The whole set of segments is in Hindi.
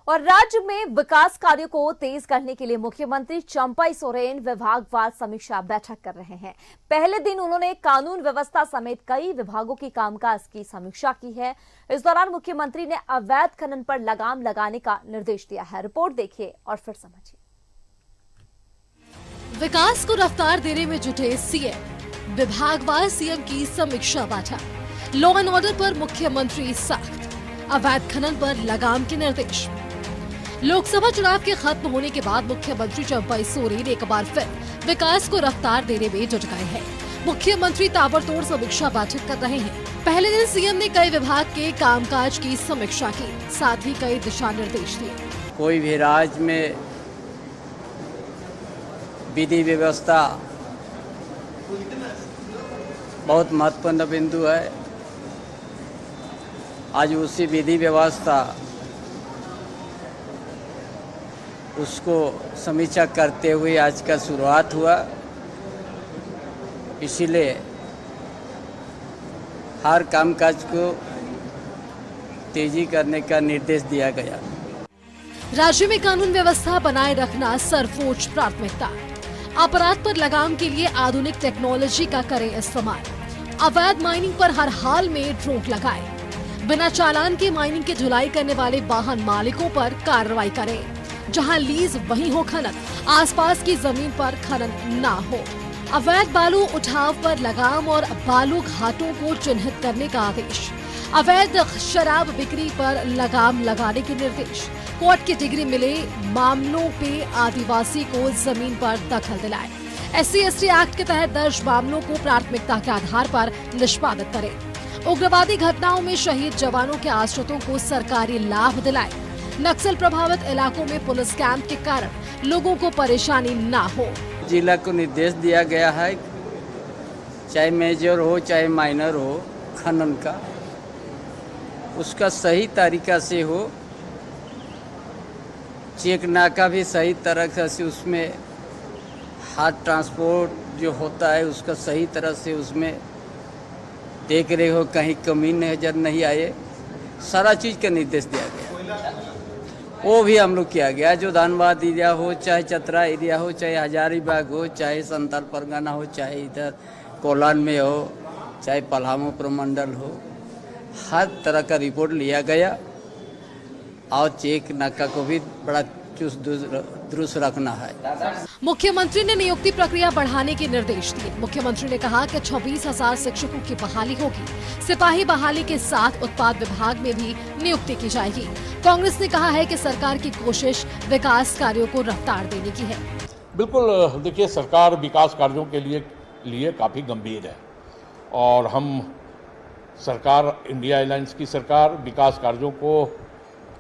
और राज्य में विकास कार्यों को तेज करने के लिए मुख्यमंत्री चंपई सोरेन विभागवार समीक्षा बैठक कर रहे हैं। पहले दिन उन्होंने कानून व्यवस्था समेत कई विभागों की कामकाज की समीक्षा की है। इस दौरान मुख्यमंत्री ने अवैध खनन पर लगाम लगाने का निर्देश दिया है। रिपोर्ट देखिए और फिर समझिए। विकास को रफ्तार देने में जुटे सीएम, विभागवार सीएम की समीक्षा बैठक। लॉ एंड ऑर्डर पर मुख्यमंत्री सख्त, अवैध खनन पर लगाम के निर्देश। लोकसभा चुनाव के खत्म होने के बाद मुख्यमंत्री चंपई सोरेन एक बार फिर विकास को रफ्तार देने में जुट गए हैं। मुख्यमंत्री ताबड़तोड़ समीक्षा बैठक कर रहे हैं। पहले दिन सीएम ने कई विभाग के कामकाज की समीक्षा की, साथ ही कई दिशा निर्देश दिए। कोई भी राज्य में विधि व्यवस्था बहुत महत्वपूर्ण बिंदु है। आज उसी विधि व्यवस्था उसको समीक्षा करते हुए आज का शुरुआत हुआ। इसीलिए हर कामकाज को तेजी करने का निर्देश दिया गया। राज्य में कानून व्यवस्था बनाए रखना सर्वोच्च प्राथमिकता। अपराध पर लगाम के लिए आधुनिक टेक्नोलॉजी का करें इस्तेमाल। अवैध माइनिंग पर हर हाल में रोक लगाए। बिना चालान के माइनिंग की ढुलाई करने वाले वाहन मालिकों पर कार्रवाई करें। जहां लीज वहीं हो खनन, आसपास की जमीन पर खनन ना हो। अवैध बालू उठाव पर लगाम और बालू घाटों को चिन्हित करने का आदेश। अवैध शराब बिक्री पर लगाम लगाने के निर्देश। कोर्ट की डिग्री मिले मामलों पे आदिवासी को जमीन पर दखल दिलाए। SC/ST एक्ट के तहत दर्ज मामलों को प्राथमिकता के आधार पर निष्पादित करें। उग्रवादी घटनाओं में शहीद जवानों के आश्रितों को सरकारी लाभ दिलाए। नक्सल प्रभावित इलाकों में पुलिस कैंप के कारण लोगों को परेशानी ना हो। जिला को निर्देश दिया गया है, चाहे मेजर हो चाहे माइनर हो, खनन का उसका सही तरीका से हो। चेक नाका भी सही तरह से उसमें हाथ ट्रांसपोर्ट जो होता है उसका सही तरह से उसमें देख रहे हो, कहीं कमी नजर नहीं आए। सारा चीज़ का निर्देश दिया गया। वो भी हम लोग किया गया। जो धनबाद एरिया हो, चाहे चतरा एरिया हो, चाहे हजारीबाग हो, चाहे संथाल परगना हो, चाहे इधर कोलान में हो, चाहे पलामू प्रमंडल हो, हर तरह का रिपोर्ट लिया गया। और चेक नाका को भी बड़ा चुस्त दुरुस्त रखना है। मुख्यमंत्री ने नियुक्ति प्रक्रिया बढ़ाने के निर्देश दिए। मुख्यमंत्री ने कहा कि 26,000 शिक्षकों की बहाली होगी। सिपाही बहाली के साथ उत्पाद विभाग में भी नियुक्ति की जाएगी। कांग्रेस ने कहा है कि सरकार की कोशिश विकास कार्यों को रफ्तार देने की है। बिल्कुल, देखिए, सरकार विकास कार्यों के लिए काफी गंभीर है और हम सरकार, इंडिया अलायंस की सरकार, विकास कार्यों को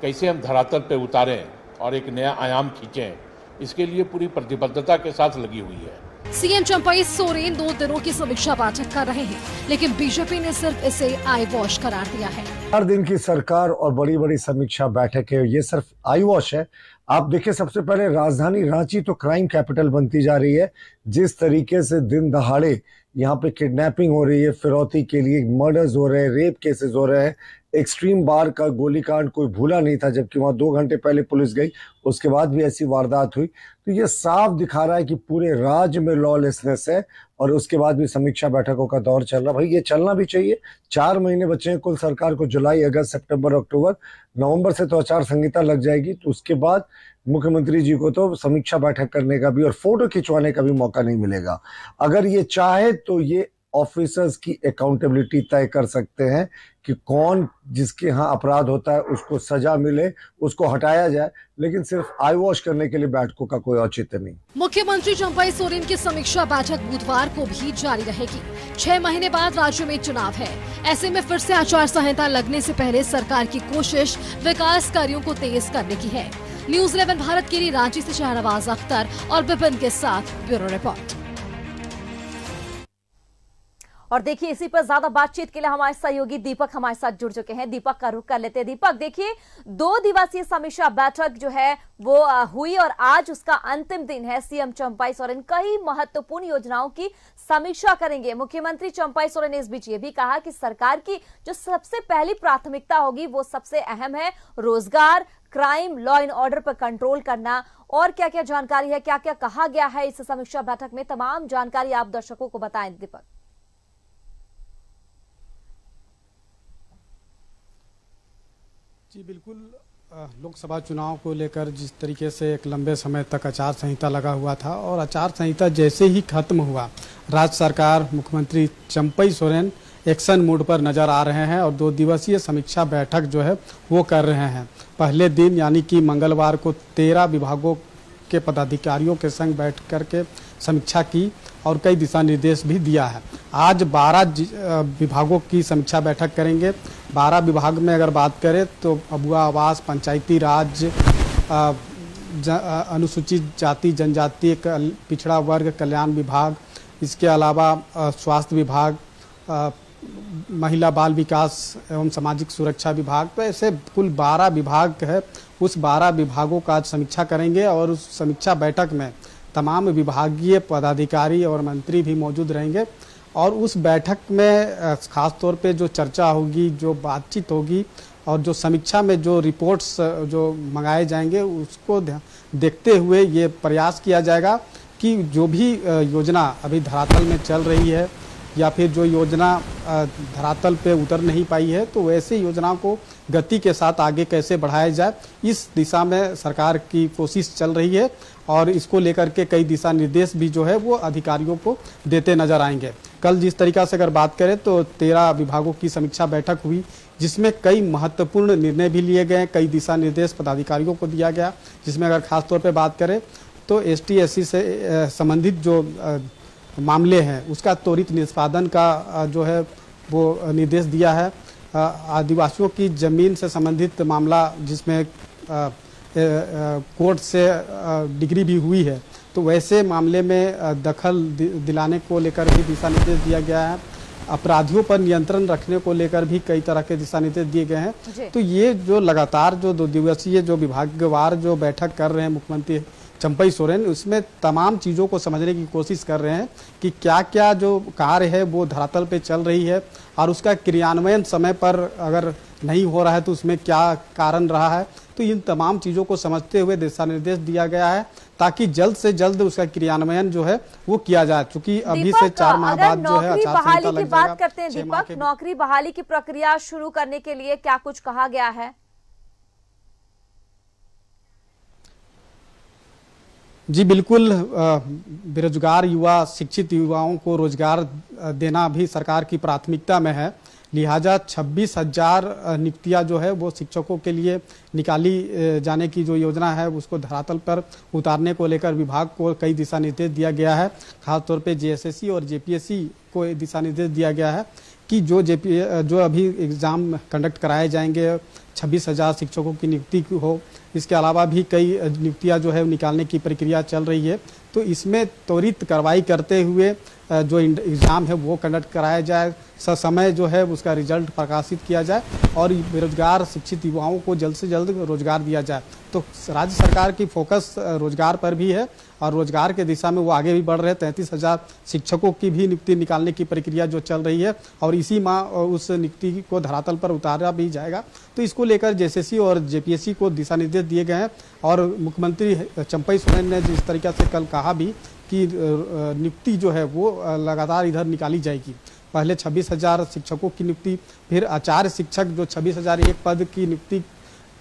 कैसे हम धरातल पे उतारें और एक नया आयाम खींचें, इसके लिए पूरी प्रतिबद्धता के साथ लगी हुई है। सीएम चंपई सोरेन 2 दिनों की समीक्षा बैठक कर रहे हैं, लेकिन बीजेपी ने सिर्फ इसे आई वॉश करार दिया है। 4 दिन की सरकार और बड़ी बड़ी समीक्षा बैठक है, ये सिर्फ आई वॉश है। आप देखिए, सबसे पहले राजधानी रांची तो क्राइम कैपिटल बनती जा रही है। जिस तरीके से दिन दहाड़े यहाँ पे किडनैपिंग हो रही है, फिरौती के लिए मर्डर्स हो रहे हैं, रेप केसेस हो रहे हैं। एक्सट्रीम बार का गोलीकांड कोई भूला नहीं था, जबकि वहां 2 घंटे पहले पुलिस गई, उसके बाद भी ऐसी वारदात हुई। तो ये साफ दिखा रहा है कि पूरे राज्य में लॉलेसनेस है। और उसके बाद भी समीक्षा बैठकों का दौर चल रहा। भाई, ये चलना भी चाहिए। 4 महीने बचे हैं कुल सरकार को। जुलाई, अगस्त, सितंबर, अक्टूबर, नवंबर से तो आचार संहिता लग जाएगी। तो उसके बाद मुख्यमंत्री जी को तो समीक्षा बैठक करने का भी और फोटो खिंचवाने का भी मौका नहीं मिलेगा। अगर ये चाहे तो ये ऑफिसर्स की अकाउंटेबिलिटी तय कर सकते हैं कि कौन जिसके यहाँ अपराध होता है उसको सजा मिले, उसको हटाया जाए, लेकिन सिर्फ आई वॉश करने के लिए बैठकों का कोई औचित्य नहीं। मुख्यमंत्री चंपई सोरेन की समीक्षा बैठक बुधवार को भी जारी रहेगी। 6 महीने बाद राज्य में चुनाव है। ऐसे में फिर से आचार संहिता लगने से पहले सरकार की कोशिश विकास कार्यों को तेज करने की है। न्यूज़ 11 भारत के लिए रांची से शहनवाज अख्तर और विपिन के साथ ब्यूरो रिपोर्ट। और देखिए, इसी पर ज्यादा बातचीत के लिए हमारे सहयोगी दीपक हमारे साथ जुड़ चुके हैं। दीपक का रुख कर लेते हैं। दीपक, देखिए, 2 दिवसीय समीक्षा बैठक जो है वो हुई और आज उसका अंतिम दिन है। सीएम चंपई सोरेन कई महत्वपूर्ण योजनाओं की समीक्षा करेंगे। मुख्यमंत्री चंपई सोरेन ने इस बीच ये भी कहा कि सरकार की जो सबसे पहली प्राथमिकता होगी वो सबसे अहम है रोजगार, क्राइम, लॉ एंड ऑर्डर पर कंट्रोल करना और क्या क्या जानकारी है, क्या क्या कहा गया है इस समीक्षा बैठक में, तमाम जानकारी आप दर्शकों को बताएं दीपक। जी बिल्कुल, लोकसभा चुनाव को लेकर जिस तरीके से एक लंबे समय तक आचार संहिता लगा हुआ था और आचार संहिता जैसे ही खत्म हुआ, राज्य सरकार, मुख्यमंत्री चंपई सोरेन एक्शन मोड पर नजर आ रहे हैं और 2 दिवसीय समीक्षा बैठक जो है वो कर रहे हैं। पहले दिन यानी कि मंगलवार को 13 विभागों के पदाधिकारियों के संग बैठ करके समीक्षा की और कई दिशा निर्देश भी दिया है। आज 12 विभागों की समीक्षा बैठक करेंगे। 12 विभाग में अगर बात करें तो अबुआ आवास, पंचायती राज, अनुसूचित जाति जनजाति पिछड़ा वर्ग कल्याण विभाग, इसके अलावा स्वास्थ्य विभाग, महिला बाल विकास एवं सामाजिक सुरक्षा विभाग, तो ऐसे कुल 12 विभाग है। उस 12 विभागों का आज समीक्षा करेंगे और उस समीक्षा बैठक में तमाम विभागीय पदाधिकारी और मंत्री भी मौजूद रहेंगे और उस बैठक में खास तौर पे जो चर्चा होगी, जो बातचीत होगी और जो समीक्षा में जो रिपोर्ट्स जो मंगाए जाएंगे उसको देखते हुए ये प्रयास किया जाएगा कि जो भी योजना अभी धरातल में चल रही है या फिर जो योजना धरातल पे उतर नहीं पाई है, तो वैसे योजनाओं को गति के साथ आगे कैसे बढ़ाया जाए, इस दिशा में सरकार की कोशिश चल रही है और इसको लेकर के कई दिशा निर्देश भी जो है वो अधिकारियों को देते नजर आएंगे। कल जिस तरीका से अगर बात करें तो 13 विभागों की समीक्षा बैठक हुई जिसमें कई महत्वपूर्ण निर्णय भी लिए गए, कई दिशा निर्देश पदाधिकारियों को दिया गया, जिसमें अगर खास तौर पर बात करें तो ST/SC से संबंधित जो मामले हैं उसका त्वरित निष्पादन का जो है वो निर्देश दिया है। आदिवासियों की जमीन से संबंधित मामला जिसमें कोर्ट से डिग्री भी हुई है, तो वैसे मामले में दखल दिलाने को लेकर भी दिशा निर्देश दिया गया है। अपराधियों पर नियंत्रण रखने को लेकर भी कई तरह के दिशा निर्देश दिए गए हैं। तो ये जो लगातार जो 2 दिवसीय जो विभागवार जो बैठक कर रहे हैं मुख्यमंत्री चंपई सोरेन, उसमें तमाम चीज़ों को समझने की कोशिश कर रहे हैं कि क्या क्या जो कार्य है वो धरातल पे चल रही है और उसका क्रियान्वयन समय पर अगर नहीं हो रहा है तो उसमें क्या कारण रहा है। तो इन तमाम चीज़ों को समझते हुए दिशा निर्देश दिया गया है ताकि जल्द से जल्द उसका क्रियान्वयन जो है वो किया जाए। चूंकि अभी से 4 माह बाद जो है आचार संहिता लग जाएगा। बात करते हैं दीपक, नौकरी बहाली की प्रक्रिया शुरू करने के लिए क्या कुछ कहा गया है? जी बिल्कुल, बेरोजगार युवा, शिक्षित युवाओं को रोजगार देना भी सरकार की प्राथमिकता में है। लिहाजा 26,000 नियुक्तियां जो है वो शिक्षकों के लिए निकाली जाने की जो योजना है उसको धरातल पर उतारने को लेकर विभाग को कई दिशा निर्देश दिया गया है। खासतौर पे JSSC और JPSC को दिशा निर्देश दिया गया है कि जो अभी एग्ज़ाम कंडक्ट कराए जाएंगे 26,000 शिक्षकों की नियुक्ति हो। इसके अलावा भी कई नियुक्तियां जो है निकालने की प्रक्रिया चल रही है। तो इसमें त्वरित कार्रवाई करते हुए जो एग्ज़ाम है वो कंडक्ट कराया जाए, समय जो है उसका रिजल्ट प्रकाशित किया जाए और बेरोजगार शिक्षित युवाओं को जल्द से जल्द रोजगार दिया जाए। तो राज्य सरकार की फोकस रोजगार पर भी है और रोजगार के दिशा में वो आगे भी बढ़ रहे हैं। 33,000 शिक्षकों की भी नियुक्ति निकालने की प्रक्रिया जो चल रही है और इसी माह उस नियुक्ति को धरातल पर उतारा भी जाएगा। तो इसको लेकर JSSC और JPSC को दिशा निर्देश दिए गए हैं और मुख्यमंत्री चंपई सोरेन ने जिस तरीके से कल कहा भी कि नियुक्ति जो है वो लगातार इधर निकाली जाएगी। पहले 26,000 शिक्षकों की नियुक्ति, फिर आचार्य शिक्षक जो 26,001 पद की नियुक्ति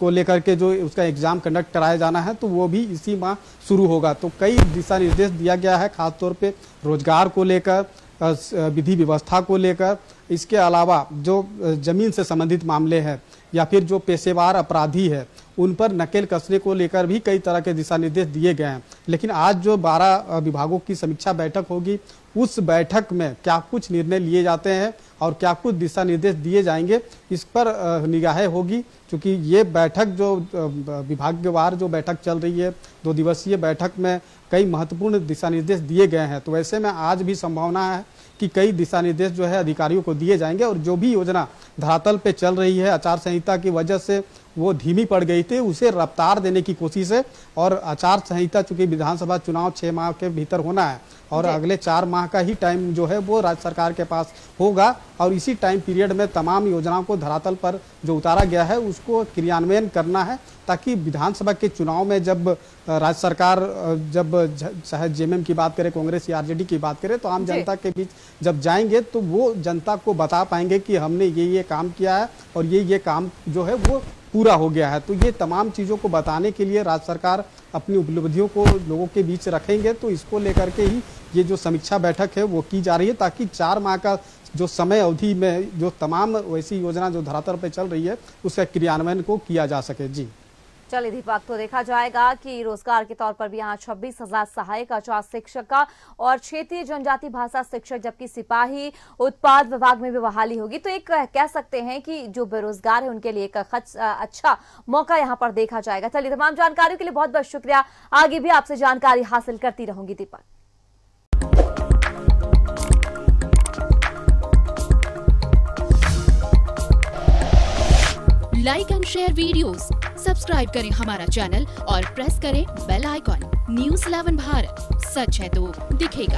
को लेकर के जो उसका एग्ज़ाम कंडक्ट कराया जाना है तो वो भी इसी माह शुरू होगा। तो कई दिशा निर्देश दिया गया है, खासतौर पे रोजगार को लेकर, विधि व्यवस्था को लेकर। इसके अलावा जो जमीन से संबंधित मामले हैं या फिर जो पेशेवार अपराधी है उन पर नकेल कसने को लेकर भी कई तरह के दिशा निर्देश दिए गए हैं। लेकिन आज जो 12 विभागों की समीक्षा बैठक होगी उस बैठक में क्या कुछ निर्णय लिए जाते हैं और क्या कुछ दिशा निर्देश दिए जाएंगे, इस पर निगाहें होगी। क्योंकि ये बैठक जो विभागवार जो बैठक चल रही है 2 दिवसीय बैठक में कई महत्वपूर्ण दिशा निर्देश दिए गए हैं। तो वैसे में आज भी संभावना है कि कई दिशा निर्देश जो है अधिकारियों को दिए जाएंगे और जो भी योजना धरातल पे चल रही है आचार संहिता की वजह से वो धीमी पड़ गई थी, उसे रफ्तार देने की कोशिश है। और आचार संहिता चूंकि विधानसभा चुनाव 6 माह के भीतर होना है और अगले 4 माह का ही टाइम जो है वो राज्य सरकार के पास होगा और इसी टाइम पीरियड में तमाम योजनाओं को धरातल पर जो उतारा गया है उसको क्रियान्वयन करना है, ताकि विधानसभा के चुनाव में जब राज्य सरकार जब चाहे जेएमएम की बात करे, कांग्रेस या आरजेडी की बात करे, तो आम जनता के बीच जब जाएंगे तो वो जनता को बता पाएंगे कि हमने ये काम किया है और ये काम जो है वो पूरा हो गया है। तो ये तमाम चीज़ों को बताने के लिए राज्य सरकार अपनी उपलब्धियों को लोगों के बीच रखेंगे। तो इसको लेकर के ही ये जो समीक्षा बैठक है वो की जा रही है, ताकि 4 माह का जो समय अवधि में जो तमाम वैसी योजना जो धरातल पर चल रही है उसका क्रियान्वयन को किया जा सके। जी चलिए दीपक, तो देखा जाएगा कि रोजगार के तौर पर भी यहाँ 26,000 सहायक आचार शिक्षक का और क्षेत्रीय जनजाति भाषा शिक्षक, जबकि सिपाही उत्पाद विभाग में भी बहाली होगी। तो एक कह सकते हैं कि जो बेरोजगार है उनके लिए एक अच्छा मौका यहाँ पर देखा जाएगा। चलिए, तमाम जानकारियों के लिए बहुत बहुत शुक्रिया। आगे भी आपसे जानकारी हासिल करती रहूंगी Deepak. Like and share videos, subscribe करें हमारा चैनल और प्रेस करें बेल आइकॉन। न्यूज़ 11 भारत, सच है तो दिखेगा।